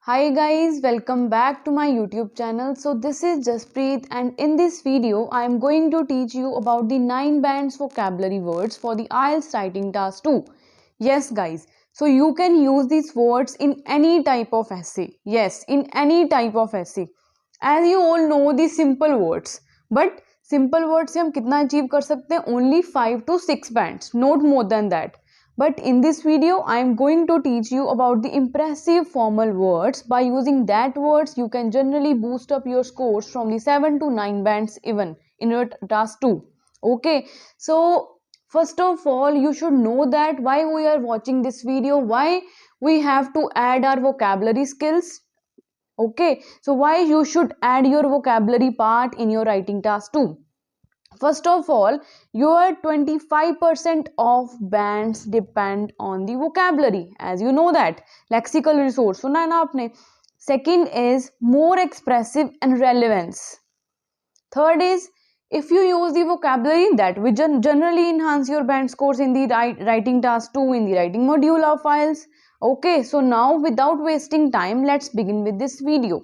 Hi guys, welcome back to my YouTube channel. So this is Jaspreet and in this video I am going to teach you about the 9 bands vocabulary words for the IELTS writing task 2. Yes guys, so you can use these words in any type of essay. Yes, in any type of essay. As you all know the simple words. But simple words से हम कितना achieve कर सकते हैं? Only 5 to 6 bands, not more than that. But in this video, I am going to teach you about the impressive formal words. By using that words, you can generally boost up your scores from the 7 to 9 bands even in your task 2. Okay, so first of all, you should know that why we are watching this video, why we have to add our vocabulary skills. Okay, so why you should add your vocabulary part in your writing task 2. First of all, your 25% of bands depend on the vocabulary. As you know that. Lexical resource. सुना है ना आपने? Second is more expressive and relevance. Third is if you use the vocabulary that will generally enhance your band scores in the writing task 2 in the writing module of IELTS. Okay, so now without wasting time, let's begin with this video.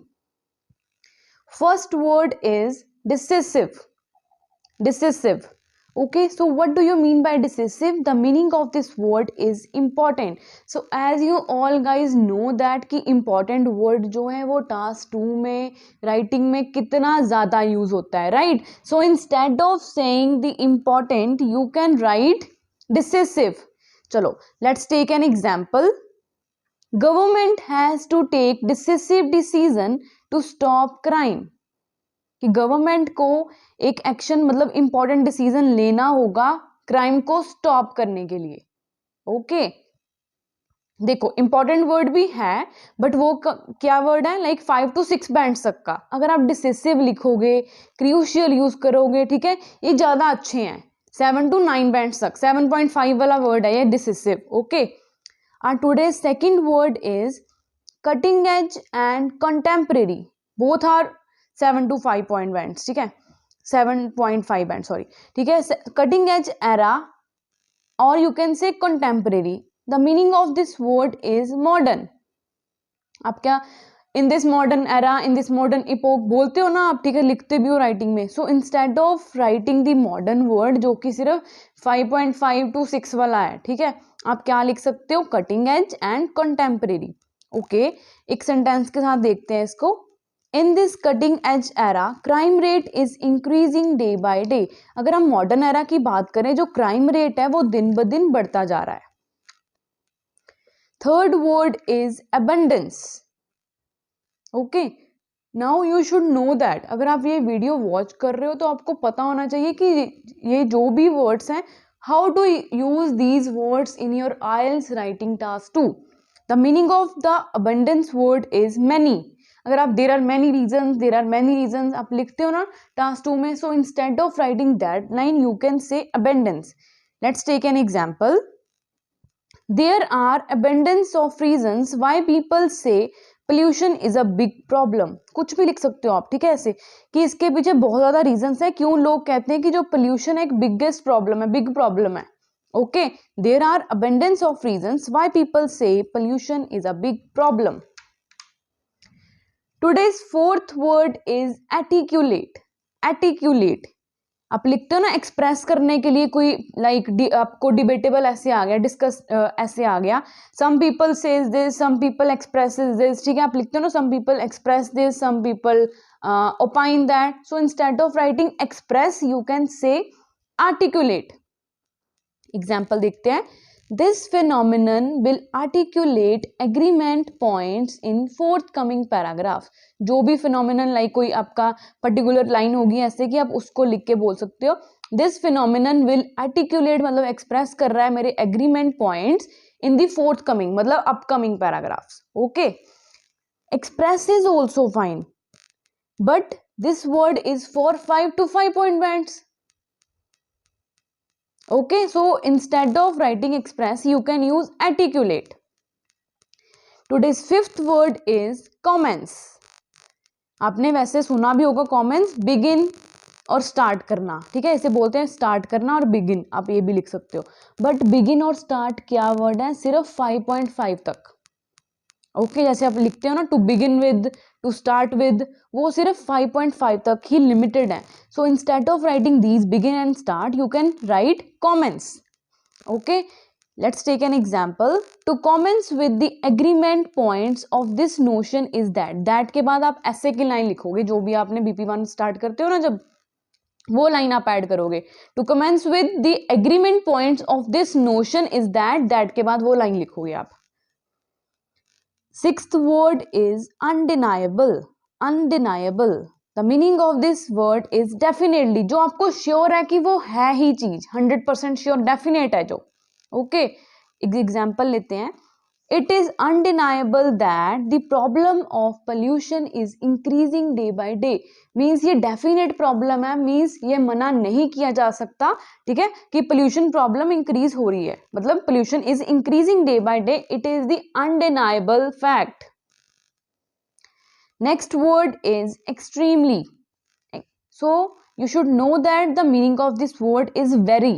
First word is decisive. Decisive. Okay, so what do you mean by decisive? The meaning of this word is important. So as you all guys know that कि important word जो है वो task 2 में writing में कितना ज़्यादा use होता है, right? So instead of saying the important, you can write decisive. चलो, let's take an example. Government has to take decisive decision to stop crime. कि गवर्नमेंट को एक एक्शन मतलब इंपॉर्टेंट डिसीजन लेना होगा क्राइम को स्टॉप करने के लिए. ओके, देखो इंपॉर्टेंट वर्ड भी है बट वो क्या वर्ड है लाइक 5 to 6 बैंड्स तक का. अगर आप डिसिसिव लिखोगे, क्रूशियल यूज करोगे, ठीक है, ये ज्यादा अच्छे हैं. 7 to 9 बैंड्स तक. 7.5 वाला वर्ड है ये decisive. Okay, and today's second word is cutting edge and contemporary. Both are 7 to 5 point bands. ठीक है, 7.5 band सॉरी. ठीक है, cutting edge era or you can say contemporary. The meaning of this word is modern. आप क्या in this modern era, in this modern epoch बोलते हो ना आप, ठीक है, लिखते भी हो राइटिंग में. So instead of writing the modern word जो कि सिर्फ 5.5 to 6 वाला है, ठीक है, आप क्या लिख सकते हो? Cutting edge and contemporary. Okay, एक सेंटेंस के साथ देखते हैं इसको. In this cutting edge era crime rate is increasing day by day. अगर हम मॉडर्न एरा की बात करें, जो क्राइम रेट है वो दिन ब दिन बढ़ता जा रहा है. Third word is abundance. Okay, now you should know that अगर आप ये वीडियो वॉच कर रहे हो तो आपको पता होना चाहिए कि ये जो भी वर्ड्स हैं, how to use these words in your IELTS writing task 2. The meaning of the abundance word is many. अगर आप देर आर मैनी रीजन आप लिखते हो ना टास्क 2 में, so instead of writing that line you can say abundance. Let's take an example. There are abundance of reasons why people say pollution is a big problem. कुछ भी लिख सकते हो आप, ठीक है, ऐसे कि इसके पीछे बहुत ज्यादा रीजंस है क्यों लोग कहते हैं कि जो पोल्यूशन एक बिगेस्ट प्रॉब्लम है, बिग प्रॉब्लम है. Okay, there are abundance of reasons why people say pollution is a big problem. Today's fourth word is articulate. Articulate. आप लिखते हो ना एक्सप्रेस करने के लिए कोई लाइक आपको डिबेटेबल ऐसे आ गया, डिस्कस ऐसे आ गया. Some people says this, some people expresses this. ठीक है, आप लिखते हो ना some people express this, some people opine that. So instead of writing express you can say articulate. Example देखते हैं. This phenomenon will articulate agreement points in forthcoming paragraph. जो भी phenomenon लाइक कोई आपका पर्टिकुलर लाइन होगी ऐसे कि आप उसको लिख के बोल सकते हो. This phenomenon will articulate मतलब एक्सप्रेस कर रहा है मेरे agreement points in the forthcoming मतलब upcoming paragraphs. Okay, express is also fine, but this word is for 5 to 5 point bands. Okay, so instead of writing express, you can use articulate. Today's fifth word is commence. आपने वैसे सुना भी होगा commence, begin और start करना. ठीक है, इसे बोलते हैं start करना और begin. आप ये भी लिख सकते हो. But begin और start क्या word है? सिर्फ 5.5 तक. ओके जैसे आप लिखते हो ना to begin with, to start with, वो सिर्फ 5.5 तक ही लिमिटेड है. So instead of writing these begin and start you can write comments. Okay let's take an example. To commence with the agreement points of this notion is that के बाद आप ऐसे की लाइन लिखोगे, जो भी आपने BP1 स्टार्ट करते हो ना जब, वो लाइन आप ऐड करोगे. To commence with the agreement points of this notion is that के बाद वो लाइन लिखोगे आप. Sixth word is undeniable. Undeniable, the meaning of this word is definitely, जो आपको श्योर है कि वो है ही चीज, 100% श्योर, डेफिनेट है जो. ओके एग्जाम्पल लेते हैं. It is undeniable that the problem of pollution is increasing day by day. Means ये definite problem है, means ये मना नहीं किया जा सकता, ठीक है, कि pollution problem increase हो रही है, मतलब pollution is increasing day by day. It is the undeniable fact. Next word is extremely. So you should know that the meaning of this word is very.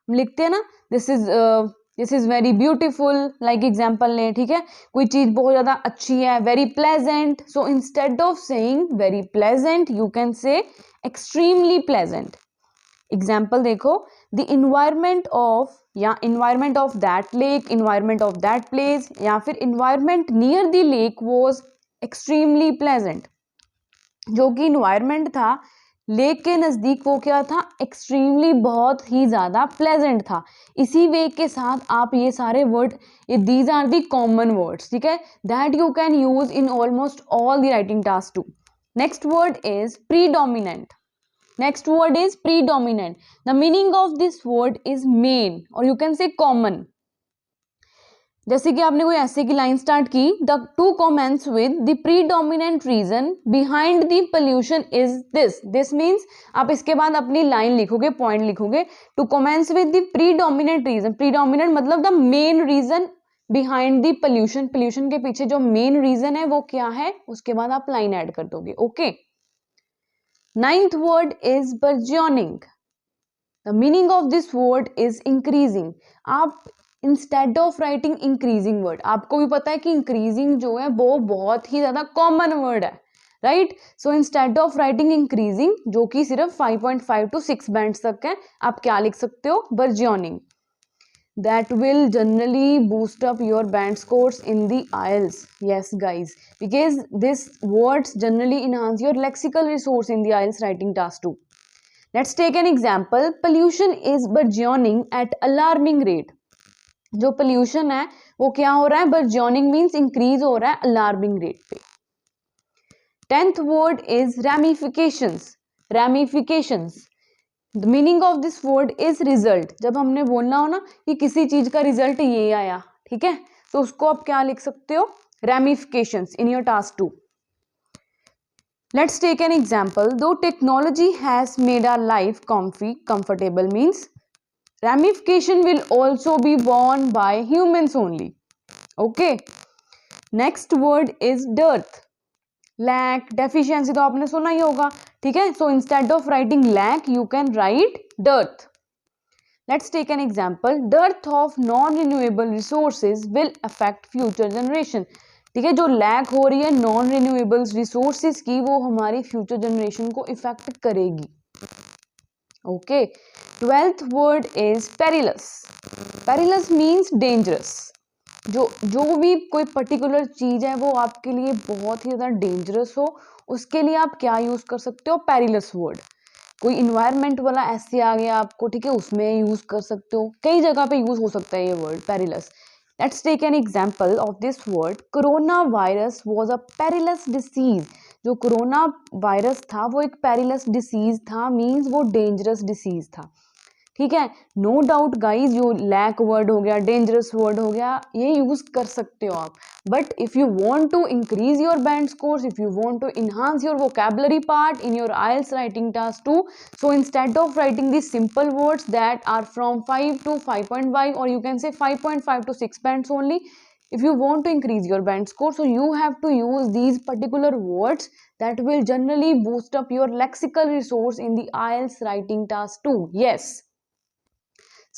हम लिखते हैं ना this is very beautiful, like example लें, ठीक है, कोई चीज बहुत ज्यादा अच्छी है, very pleasant. So instead of saying very pleasant you can से एक्सट्रीमली प्लेजेंट. एग्जाम्पल देखो, द इन्वायरमेंट ऑफ, या environment of that lake, environment of that place, या फिर environment near the lake was extremely pleasant. जो कि environment था lake के नजदीक, वो क्या था, एक्सट्रीमली, बहुत ही ज्यादा प्लेजेंट था. इसी वे के साथ आप ये सारे word, these are the common words, ठीक है, that you can use in almost all the writing task two. Next word is predominant. Next word is predominant. The meaning of this word is main, और you can say common. जैसे कि आपने कोई ऐसे की line start की, the to comments with the predominant reason behind the pollution is this. This means आप इसके बाद अपनी लाइन लिखोगे, पॉइंट लिखोगे. To comments with the predominant reason, predominant मतलब the main reason behind the pollution, pollution के पीछे जो मेन रीजन है वो क्या है, उसके बाद आप लाइन ऐड कर दोगे. Okay ninth word is burgeoning. The meaning of this word is increasing. आप instead of writing increasing word, आपको भी पता है कि इंक्रीजिंग जो है वो बहुत ही ज्यादा कॉमन वर्ड है, right. So instead of writing increasing, जो कि सिर्फ 5.5 to 6 बैंड्स तक है, आप क्या लिख सकते हो, burgeoning. That will generally boost up your band scores in the IELTS. yes guys, because this words generally enhance your lexical resource in the IELTS writing task too. Let's take an example. Pollution is burgeoning at alarming rate. जो pollution है वो क्या हो रहा है, बर्जियोनिंग means increase हो रहा है अलार्मिंग रेट पे. 10th word is ramifications. Ramifications, the meaning of this word is result. जब हमने बोलना हो ना कि किसी चीज का रिजल्ट ये आया, ठीक है, तो उसको आप क्या लिख सकते हो, ramifications in your task 2. Let's take an example. दो technology has made our life comfortable means ramification will also be borne by humans only. Okay, next word is dearth. lack, deficiency तो आपने सुना ही होगा, ठीक है. so instead of writing lack you can write dearth. let's take an example. dearth of non renewable resources will affect future generation. ठीक है, जो lack हो रही है नॉन रिन्यूएबल रिसोर्सेज की, वो हमारी फ्यूचर जनरेशन को इफेक्ट करेगी. Okay 12th word is perilous. Perilous means dangerous. जो भी कोई पर्टिकुलर चीज है वो आपके लिए बहुत ही ज्यादा डेंजरस हो, उसके लिए आप क्या यूज कर सकते हो, पेरिलस वर्ड. कोई इन्वायरमेंट वाला ऐसे आ गया आपको, ठीक है, उसमें यूज कर सकते हो, कई जगह पे यूज हो सकता है ये word perilous. Let's take an example of this word. Corona virus was a perilous disease. जो कोरोना वायरस था वो एक पेरिलस डिसीज था, मींस वो डेंजरस डिसीज था, ठीक है. नो डाउट गाइज, जो लैक वर्ड हो गया, डेंजरस वर्ड हो गया, ये यूज कर सकते हो आप. But if you want to increase your band scores, if you want to enhance your vocabulary part in your IELTS writing task 2, so instead of writing these simple words that are from 5 to 5.5 or you can say 5.5 to 6 bands only, if you want to increase your band score, so you have to use these particular words that will generally boost up your lexical resource in the IELTS writing task 2. yes.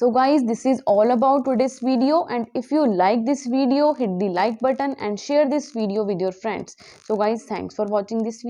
So guys, this is all about today's video, and if you like this video, hit the like button and share this video with your friends. So guys, thanks for watching this video.